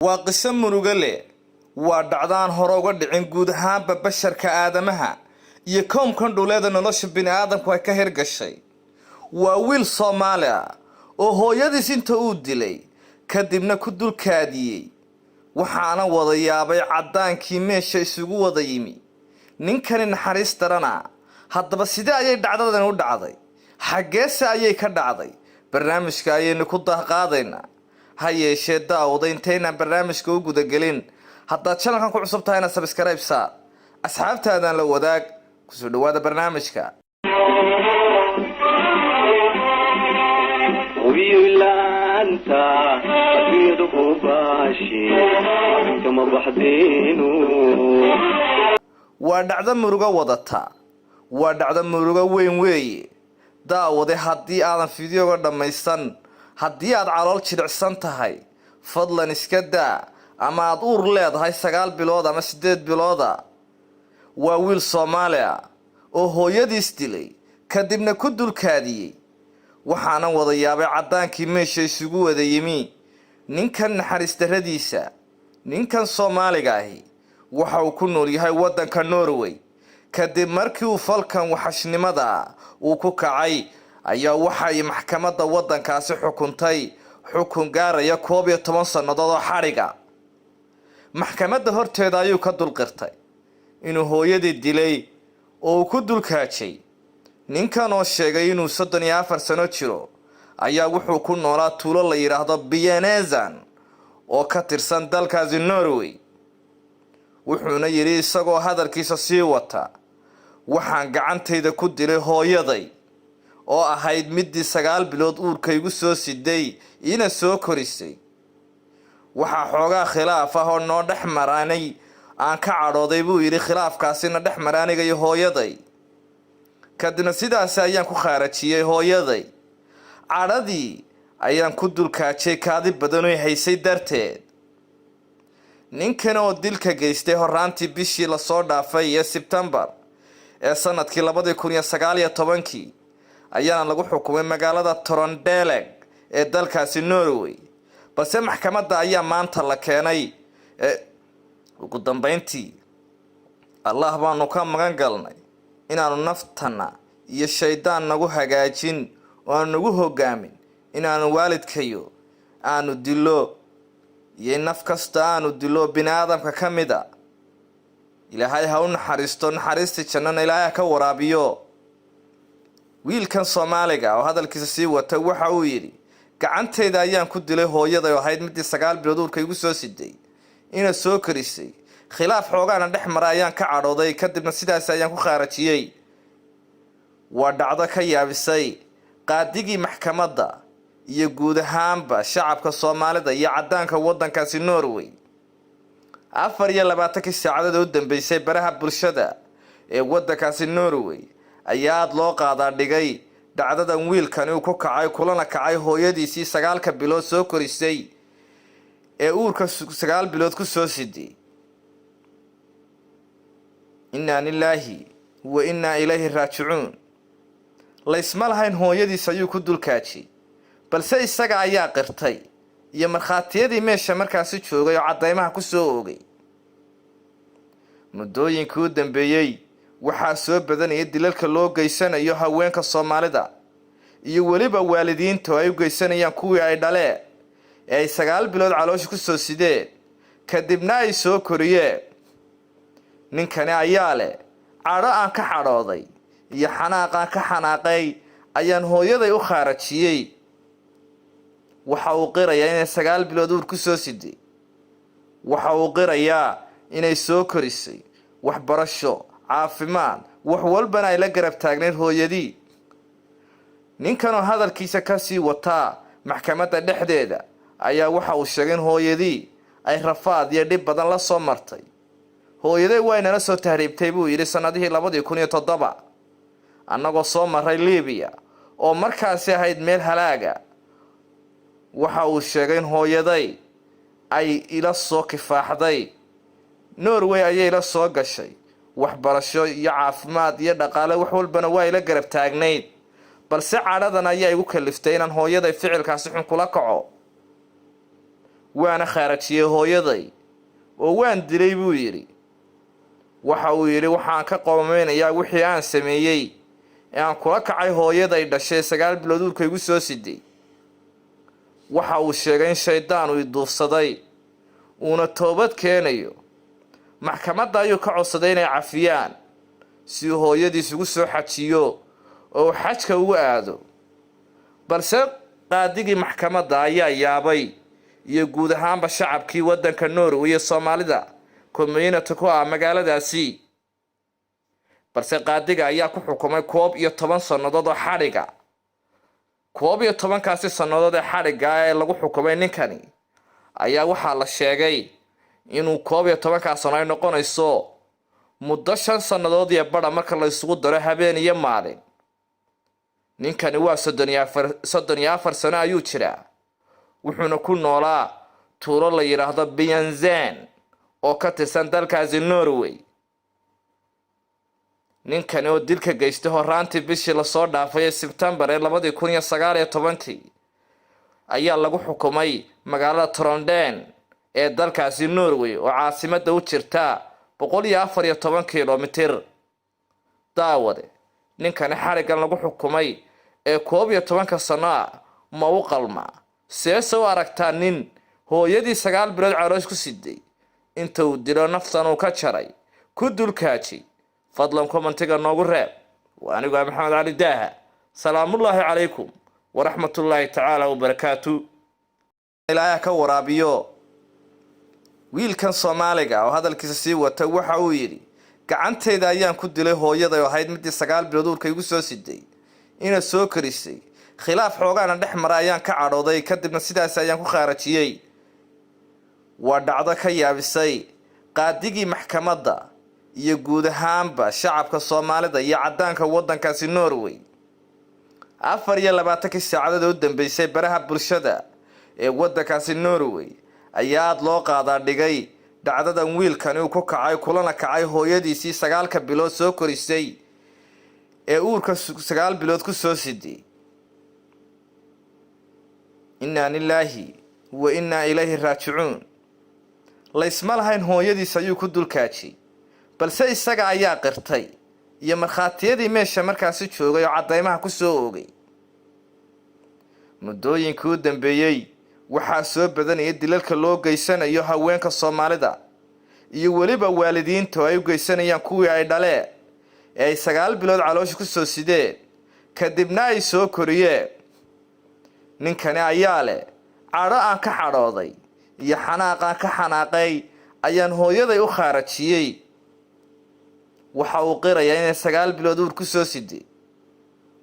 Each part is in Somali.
waa qiso murugo leh waa dhacdaan hore uga dhicin guud ahaanba basharka aadamaha iyo koomkan dhuleeda nolosha bini'aadamku ay ka hirgashay waa wiil Soomaali ah oo hooyadiis inta uu dilay kadibna ku dulkaadiyay waxaana wada yaabay cadaankii meesha isugu wada yimi ninkani naxariis darana haddaba sidee ayay dhacdadan u dhacday xageese ayay ka dhacday barnaamijka ayaynu ku daaqaadaynaa ha yeeshee daawada intayna barnaamijka u guda gelin haddaad channelkan ku cusub tahayna subscribe saar asxaabtaadan la wadaag kusoo dhawaada barnaamijka waa dhacdo murugo wadata waa dhacdo murugo weyn weeye daawade haddii aadan fiidiyoga dhammaysan haddii aad calool jilicsan tahay fadlan iska daa ama aad uur leedahay 9 bilood ama 8 bilooda waa wiil Soomaali ah oo hooyadiis dilay kadibna ku dulkaadiyay waxaana wada yaabay cadaankii meesha isugu wada yimi ninkan naxariis daradiisa ninkan Soomaaliga ahi waxa uu ku nool yahay wadanka Norway kadib markii uu falkan waxashnimada uu ku kacay ayaa waxay maxkamadda wadankaasi xukuntay xukun gaaraya 12 sanadood oo xariga maxkamadda horteeda ayuu ka dulqirtay inuu hooyadii dilay oo ku dulkaacay ninkan oo sheegay inuu 34 sano jiro ayaa wuxuu ku noolaa tuulo la yiraahdo Bienesan oo ka tirsan dalkaasi Norway wuxuuna yiri isagoo hadalkiisa sii wata waxaan gacantayda ku dilay hooyaday oo ahayd midii 9 bilood uurkaygu soo siday ina soo korisay waxa xoogaa khilaaf ah oo noo dhaxmaraanay aan ka cadhooday buu yiri khilaafkaasina dhaxmaraaniga iyo hooyaday kadibna sidaas ayaan ku khaarajiyay hooyaday cadhadii ayaan ku dulkaacay kaadi badan oo haysay darteed ninkan oo dilka geystay horaantii bishii la soo dhaafay ee September ee sanadkii 2019 ayaana lagu xukumay magaalada Trondheim ee dalkaasi Norway balse maxkamadda ayaa maanta la keenay ugu dambeyntii Allah baanu ka magan galnay inaanu naftana iyo shaydaan nagu hagaajin oo nagu hogaamin inaanu waalidkayo aanu dilo iyo naf kasta aanu dilo bini'aadamka kamida ilaahay ha u naxariisto naxariista jannada ilaahay ka waraabiyo wiilkan Soomaaliga oo hadalkiisa sii wata waxa uu yiri gacantayda ayaan ku dilay hooyaday oo ahayd midii 9 bilood uurkaygu soo siday ina soo korisay khilaaf xoogaana dhaxmara ayaan ka cadhooday kadibna sidaas ayaan ku khaarajiyay waa dhacdo ka yaabisay qaadigii maxkamadda iyo guud ahaanba shacabka Soomaalida iyo cadaanka wadankaasi Norway 24 saacadood u dambeysay baraha bulshada ee wadankaasi Norway ayaa loo qaadaa dhigay dhacdadan wiilkan uu ku kacay kulana kacay hooyadiisii 9 bilood soo korisay ee uurka 9 bilood ku soo siday inna lillahi wa inna ilayhi raaji'uun la isma lahayn hooyadiis ayuu ku dulkaacay balse isaga ayaa qirtay iyo markhaatiyadii meesha markaasi joogay oo cadeymaha ku soo oogay muddooyinkii u dambeeyay waxaa soo badanayay dilalka loo geysanayo haweenka Soomaalida iyo waliba waalidiinta ay u geysanayaan kuwii ay dhaleen ee ay 9 bilood caloosh ku soo sideen kadibna ay soo koriyeen ninkani ayaa leh cadho aan ka cadhooday iyo xanaaqan ka xanaaqay ayaan hooyaday u khaarajiyay waxa uu qirayaa inay 9 bilood uur ku soo siday waxa uu qirayaa inay soo korisay waxbarasho caafimaad wax walbana ay la garab taagneed hooyadii ninkan oo hadalkiisa ka sii wata maxkamadda dhexdeeda ayaa waxa uu sheegay in hooyadii ay rafaad iyo dhib badan la soo martay hooyaday wayna soo tahriibtay buu yiri sanadihii 2007 annagoo soo maray Liibiya oo markaasi ahayd meel halaaga waxa uu sheegay in hooyaday ay ila soo kifaaxday Norway ayay la soo gashay waxbarasho iyo caafimaad iyo dhaqaale wax walbana way la garab taagnayd balse cadhadan ayaa igu kaliftay inaan hooyaday ficilkaasi xun kula kaco waana khaarajiyey hooyaday oo waan dilay buu yidhi. waxa uu yidhi waxaan ka qoomeynayaa wixii aan sameeyey ee aan kula kacay hooyaday dhashay 9 bilood uurka igu soo siday. waxa uu sheegay in shaydaan uu duufsaday uuna toobad keenayo. maxkamadda ayuu ka codsaday inay cafiyaan si hooyadiis ugu soo xajiyo oo xajka ugu aado. balse qaadigii maxkamadda ayaa yaabay iyo guud ahaanba shacabkii waddanka Norway iyo Soomaalida community ku ah magaaladaasi. balse qaadiga ayaa ku xukumay 11 sannadood oo xadhiga. 11kaasi sannadood ee xadhiga ee lagu xukumay ninkani ayaa waxaa la sheegay inuu 11kaas sano ay noqonayso muddo 5 sannadood iyo badha marka la isugu daro habeen iyo maalin. ninkani waa 34 sano ayuu jiraa, wuxuuna ku noolaa tuulo la yiraahdo Bianzen oo ka tirsan dalkaasi Norway. ninkani oo dilka geystay horaantii bishii la soo dhaafay September 2019 ayaa lagu xukumay magaalada Trondheim ee dalkaasi Norway oo caasimadda u jirta 114 kilomitir. daawade ninkani xarigan lagu xukumay ee 11 sano ma u qalma seeso aragtaa nin hooyadii 9 bilood caloosh ku siday inta uu dilo naftan uu ka jaray ku dulkaaji. fadlan commentiga noogu reeb. waanigu Maxamed Cali Daaha. salaamullaahi calaykum waraxmatullaahi tacaala wabarakaatu. ilaahay ka waraabiyo. wiilkan Soomaaliga oo hadalkiisa sii wata waxa uu yidhi gacantayda ayaan ku dilay hooyaday oo ahayd midii 9 bilood uurka igu soo siday ina soo karisay. khilaaf xoogaana dhex maray ayaan ka cadhooday kadibna sidaas ayaan ku khaarajiyey. waa dhacdo ka yaabisay qaadigii maxkamadda iyo guud ahaanba shacabka Soomaalida iyo cadaanka waddankaasi Norway. 24 saacadood u dambeysay baraha bulshada ee waddankaasi Norway ayaa loo qaadaa dhigay dhacdadan wiilkan uu ku kacay kulana kacay hooyadiisii 9 bilood soo korisay ee uurka 9 bilood ku soo siday. inna lillahi wa inna ilayhi raaji'uun. laysma lahayn hooyadiis ayuu ku dulkaajay, balse isaga ayaa qirtay iyo markhaatiyadii meesha markaasi joogay oo cadeymaha ku soo oogay. muddooyinkii u dambeeyay waxaa soo badanayay dilalka loo geysanayo haweenka Soomaalida iyo weliba waalidiinta ay u geysanayaan kuwii ay dhaleen ee ay 9 bilood caloosh ku soo sideen kadibna ay soo koriyeen. ninkani ayaa leh cadho aan ka cadhooday iyo xanaaq aan ka xanaaqay ayaan hooyaday u khaarajiyey. waxa uu qirayaa inay 9 bilood uur ku soo siday.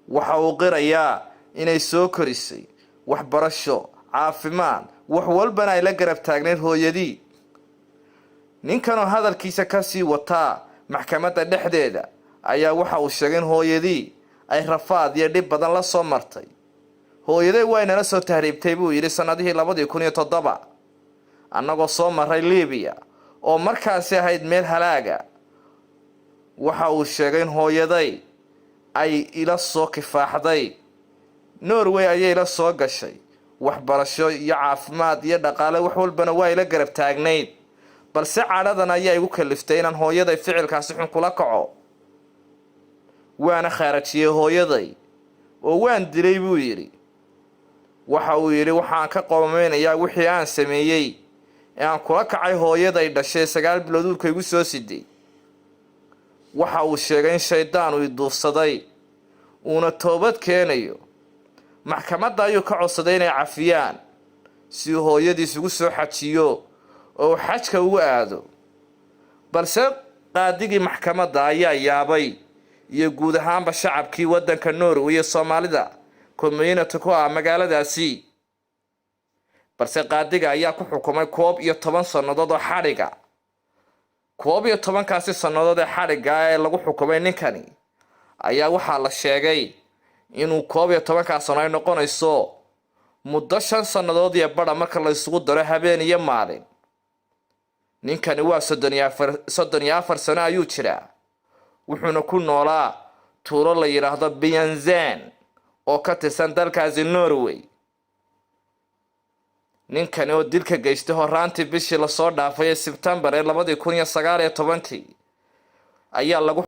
waxa uu qirayaa inay soo korisay waxbarasho caafimaad wax walbana ay la garab taagneed hooyadii. ninkan oo hadalkiisa ka sii wataa maxkamadda dhexdeeda ayaa waxa uu sheegay in hooyadii ay rafaad iyo dhib badan la soo martay. hooyaday way nala soo tahriibtay buu yidhi sanadihii 2007 annagoo soo maray Liibiya oo markaasi ahayd meel halaaga. waxa uu sheegay in hooyaday ay ila soo kifaaxday Norway ayay la soo gashay waxbarasho iyo caafimaad iyo dhaqaale wax walbana way la garab taagnayd, balse cadhadan ayaa igu kaliftay inaan hooyaday ficilkaasi xun kula kaco. waana khaarajiyey hooyaday oo waan dilay buu yidhi. waxa uu yidhi waxaan ka qoomeynayaa wixii aan sameeyey ee aan kula kacay hooyaday dhashay 9 bilood uurka igu soo siday. waxa uu sheegay in shaydaan uu duufsaday uuna toobad keenayo. maxkamadda ayuu ka codsaday inay cafiyaan si hooyadiis ugu soo xajiyo oo xajka ugu aado. balse qaadigii maxkamadda ayaa yaabay iyo guud ahaanba shacabkii waddanka Norway iyo Soomaalida community ku ah magaaladaasi. balse qaadiga ayaa ku xukumay 11 sannadood oo xadhiga. 11kaasi sannadood ee xadhiga ee lagu xukumay ninkani ayaa waxaa la sheegay inuu 11kaas sano ay noqonayso muddo 5 sannadood iyo badha marka la isugu daro habeen iyo maalin. ninkani waa 34 sano ayuu jiraa, wuxuuna ku noolaa tuulo la yiraahdo Bianzen oo ka tirsan dalkaasi Norway. ninkani oo dilka geystay horaantii bishii lasoo dhaafay ee Sebtembar ee 2019 ayaa lagu